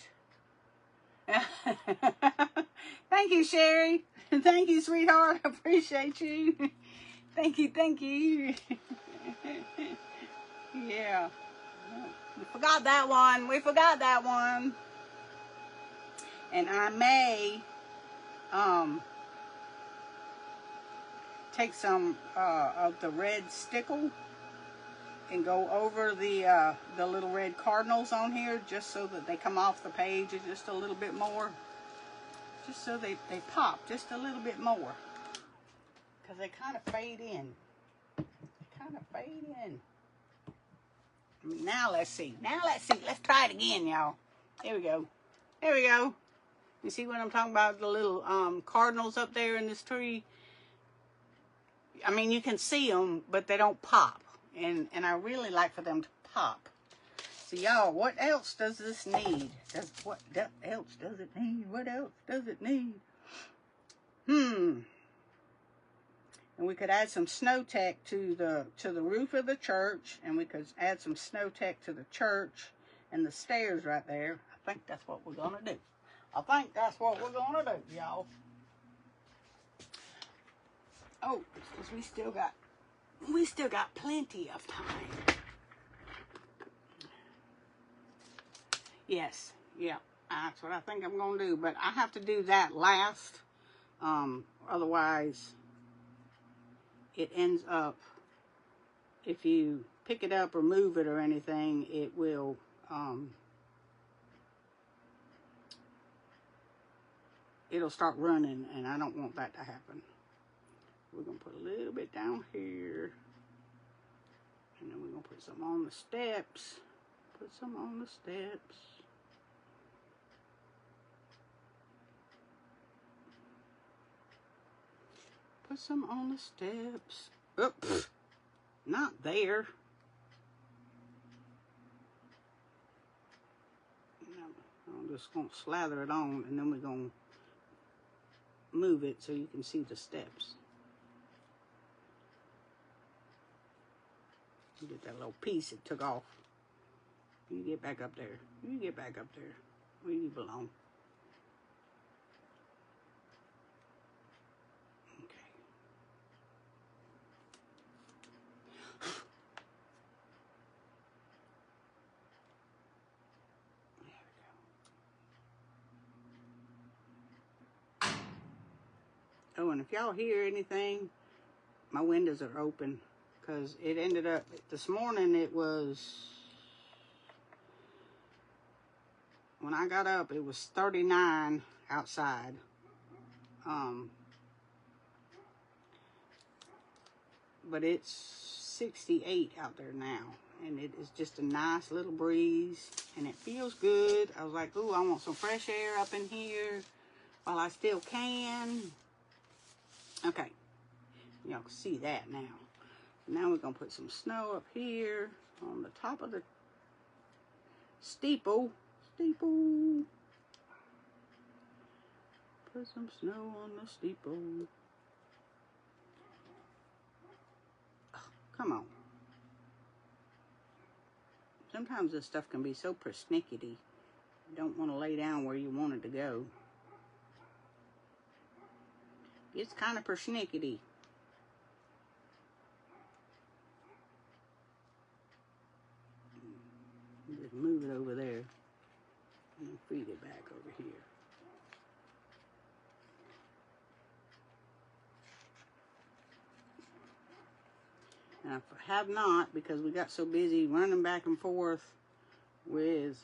Thank you, Sherry. Thank you, sweetheart. I appreciate you. Thank you, thank you. Yeah. We forgot that one. We forgot that one. And I may take some of the red stickle and go over the little red cardinals on here just so that they come off the page just a little bit more. Just so they pop just a little bit more. Because they kind of fade in. They kind of fade in. Now let's see. Now let's see. Let's try it again, y'all. There we go. There we go. You see what I'm talking about? The little cardinals up there in this tree. I mean, you can see them, but they don't pop. And I really like for them to pop. So, y'all, what else does this need? What else does it need? What else does it need? And we could add some snow tech to the roof of the church, and we could add some snow tech to the church and the stairs right there. I think that's what we're gonna do. I think that's what we're gonna do, y'all. Oh, because we still got plenty of time. Yes, yeah, that's what I think I'm gonna do. But I have to do that last. Otherwise, it ends up, if you pick it up or move it or anything, it will, it'll start running, and I don't want that to happen. We're going to put a little bit down here, and then we're going to put some on the steps. Put some on the steps. Put some on the steps. Oops, not there. I'm just going to slather it on, and then we're going to move it so you can see the steps. Get that little piece it took off. You get back up there. You get back up there where you belong. Okay. There we go. Oh, and if y'all hear anything, my windows are open, because it ended up, this morning it was, when I got up, it was 39 outside. But it's 68 out there now, and it is just a nice little breeze, and it feels good. I was like, ooh, I want some fresh air up in here while I still can. Okay, y'all can see that now. Now we're gonna put some snow up here on the top of the steeple. Put some snow on the steeple. Oh, come on. Sometimes this stuff can be so persnickety. You don't want to lay down where you want it to go. It's kind of persnickety. Just move it over there and feed it back over here. And I have not, because we got so busy running back and forth with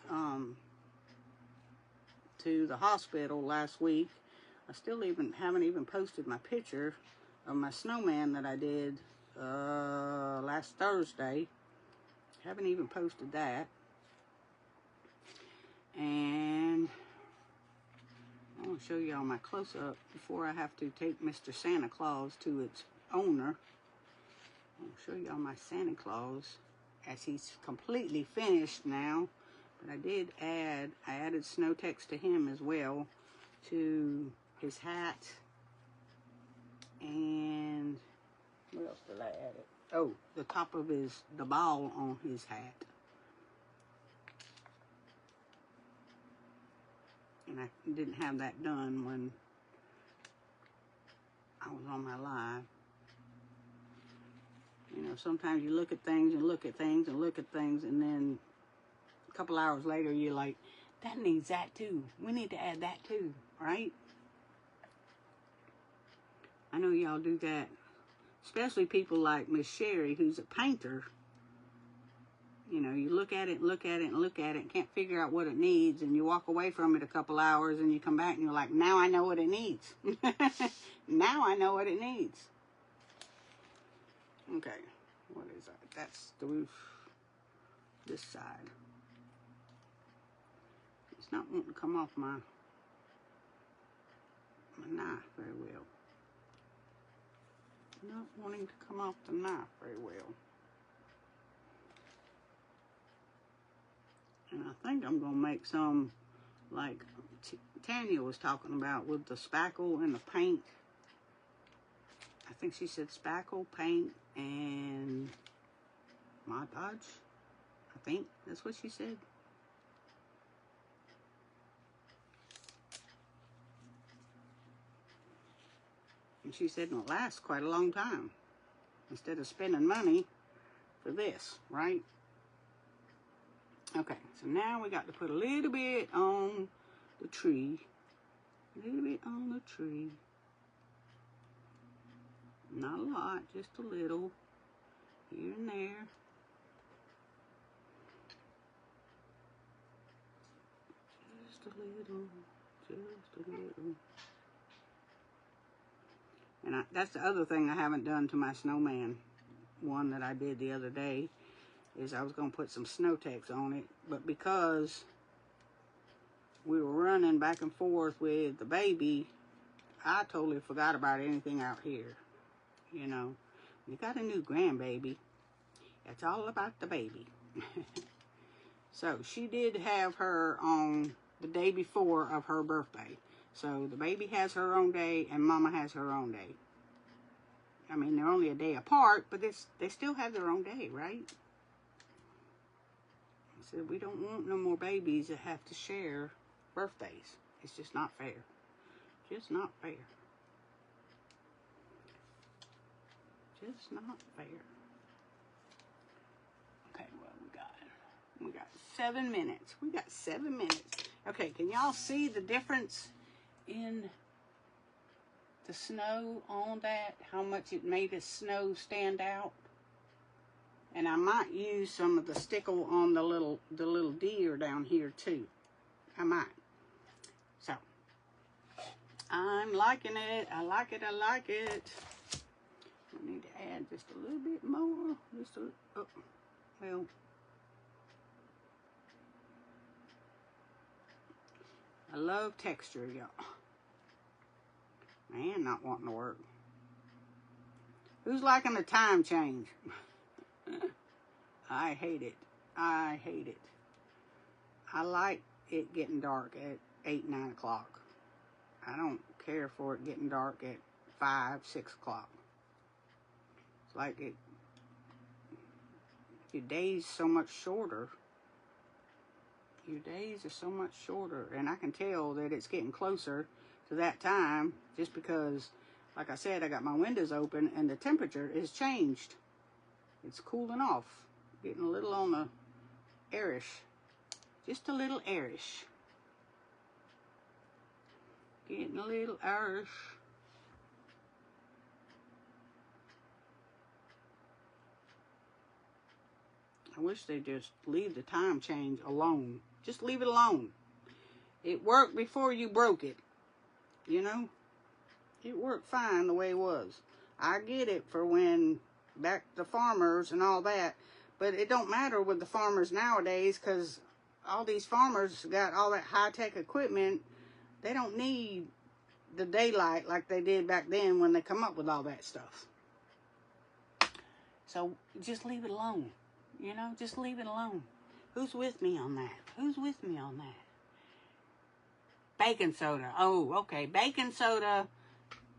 to the hospital last week. I still haven't even posted my picture of my snowman that I did last Thursday. Haven't even posted that. And I want to show y'all my close-up before I have to take Mr. Santa Claus to its owner. I'll show y'all my Santa Claus as he's completely finished now. But I added snow text to him as well, to his hat. And what else did I add? Oh, the top of the ball on his hat. And I didn't have that done when I was on my live. You know, sometimes you look at things and look at things and look at things, and then a couple hours later you're like, that needs that too. We need to add that too, right? I know y'all do that. Especially people like Miss Sherry, who's a painter. You know, you look at it, look at it, and look at it, and can't figure out what it needs, and you walk away from it a couple hours, and you come back, and you're like, now I know what it needs. Now I know what it needs. Okay, what is that? That's the roof, this side. It's not wanting to come off my knife very well. Not wanting to come off the knife very well. And I think I'm going to make some, like Tanya was talking about, with the spackle and the paint. think she said spackle, paint, and Mod Podge. I think that's what she said. And she said it'll last quite a long time instead of spending money for this, right? Okay, so now we got to put a little bit on the tree. A little bit on the tree. Not a lot, just a little here and there. Just a little, just a little. And that's the other thing I haven't done to my snowman one that I did the other day, is I was going to put some Snow-Tex on it, but because we were running back and forth with the baby, I totally forgot about anything out here. You know, you got a new grandbaby, it's all about the baby. So she did have her on the day before of her birthday. So the baby has her own day and Mama has her own day. I mean, they're only a day apart, but they still have their own day, right? I said, we don't want no more babies that have to share birthdays. It's just not fair. Just not fair. Just not fair. Okay, well, we got 7 minutes. We got 7 minutes. Okay, can y'all see the difference in the snow on that? How much it made the snow stand out? And I might use some of the stickle on the little deer down here too. I might. So I'm liking it. I like it. I like it. I need to add just a little bit more. Just a, oh, well. I love texture, y'all. Man, not wanting to work. Who's liking the time change? I hate it. I hate it. I like it getting dark at 8, 9 o'clock. I don't care for it getting dark at 5, 6 o'clock. It's like it, your day's so much shorter. Your days are so much shorter, and I can tell that it's getting closer to that time just because, like I said, I got my windows open and the temperature is changed. It's cooling off, getting a little on the airish, just a little airish. Getting a little airish. I wish they'd just leave the time change alone. Just leave it alone. It worked before you broke it. You know? It worked fine the way it was. I get it for when back the farmers and all that. But it don't matter with the farmers nowadays because all these farmers got all that high-tech equipment. They don't need the daylight like they did back then when they come up with all that stuff. So just leave it alone. You know, just leave it alone. Who's with me on that? Who's with me on that? Baking soda. Oh, okay. Baking soda,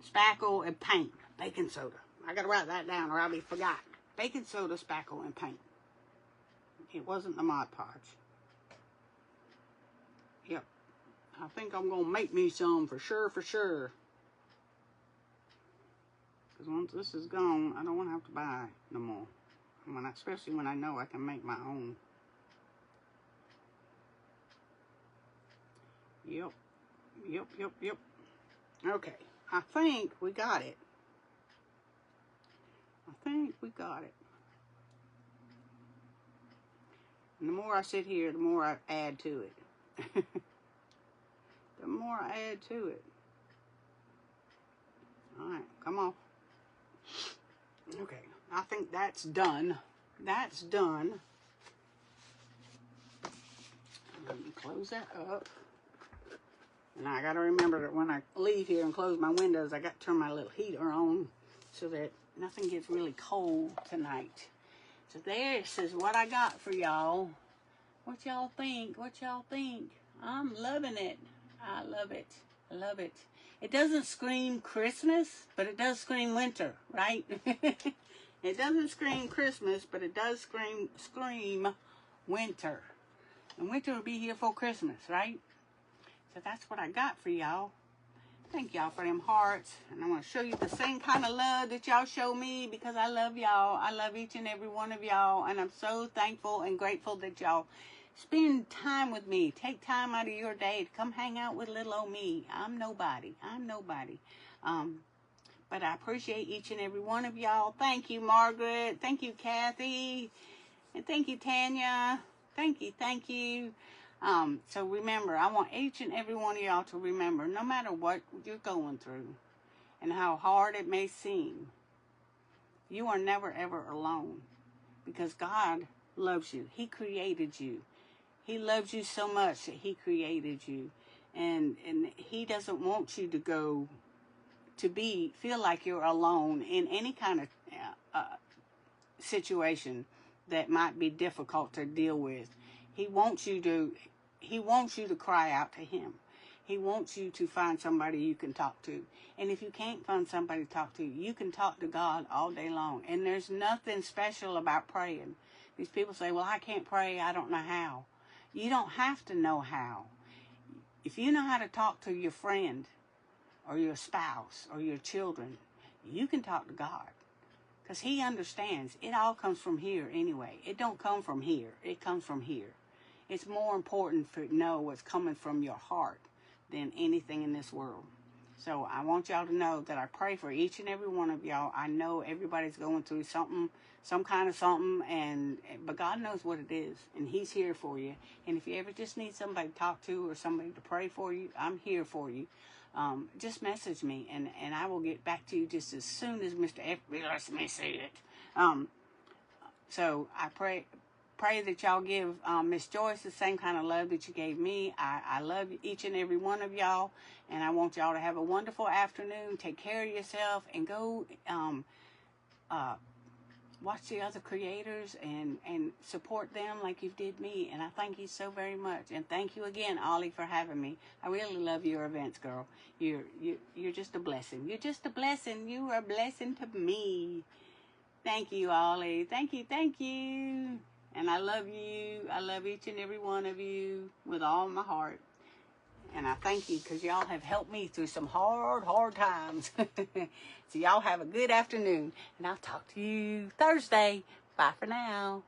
spackle, and paint. Baking soda. I got to write that down or I'll be forgotten. Baking soda, spackle, and paint. It wasn't the Mod Podge. Yep. I think I'm going to make me some for sure, for sure. Because once this is gone, I don't want to have to buy no more. Especially when I know I can make my own. Yep. Yep, yep, yep. Okay. I think we got it. I think we got it. And the more I sit here, the more I add to it. The more I add to it. Alright, come on. Okay. I think that's done. That's done. Let me close that up. And I got to remember that when I leave here and close my windows, I got to turn my little heater on so that nothing gets really cold tonight. So this is what I got for y'all. What y'all think? What y'all think? I'm loving it. I love it. I love it. It doesn't scream Christmas, but it does scream winter, right? It doesn't scream Christmas, but it does scream winter. And winter will be here for Christmas, right? So that's what I got for y'all. Thank y'all for them hearts. And I want to show you the same kind of love that y'all show me, because I love y'all. I love each and every one of y'all. And I'm so thankful and grateful that y'all spend time with me. Take time out of your day to come hang out with little old me. I'm nobody. But I appreciate each and every one of y'all. Thank you, Margaret. Thank you, Kathy. And thank you, Tanya. Thank you. So remember, I want each and every one of y'all to remember, no matter what you're going through and how hard it may seem, you are never, ever alone, because God loves you. He created you. He loves you so much that he created you. And he doesn't want you to feel like you're alone in any kind of situation that might be difficult to deal with. He wants you to cry out to him. He wants you to find somebody you can talk to. And if you can't find somebody to talk to, you can talk to God all day long. And there's nothing special about praying. These people say, well, I can't pray. I don't know how. You don't have to know how. If you know how to talk to your friend or your spouse or your children, you can talk to God, because he understands. It all comes from here anyway. It don't come from here. It comes from here. It's more important to know what's coming from your heart than anything in this world. So I want y'all to know that I pray for each and every one of y'all. I know everybody's going through something, some kind of something, but God knows what it is, and he's here for you. And if you ever just need somebody to talk to or somebody to pray for you, I'm here for you. Just message me, and I will get back to you just as soon as Mr. FB lets me see it. So I pray that y'all give Miss Joyce the same kind of love that you gave me. I love each and every one of y'all, and I want y'all to have a wonderful afternoon. Take care of yourself, and go watch the other creators and support them like you did me. And I thank you so very much. And thank you again, Ollie, for having me. I really love your events, girl. You're just a blessing. You're just a blessing. You are a blessing to me. Thank you, Ollie. Thank you. And I love you. I love each and every one of you with all my heart. And I thank you, because y'all have helped me through some hard times. So y'all have a good afternoon. And I'll talk to you Thursday. Bye for now.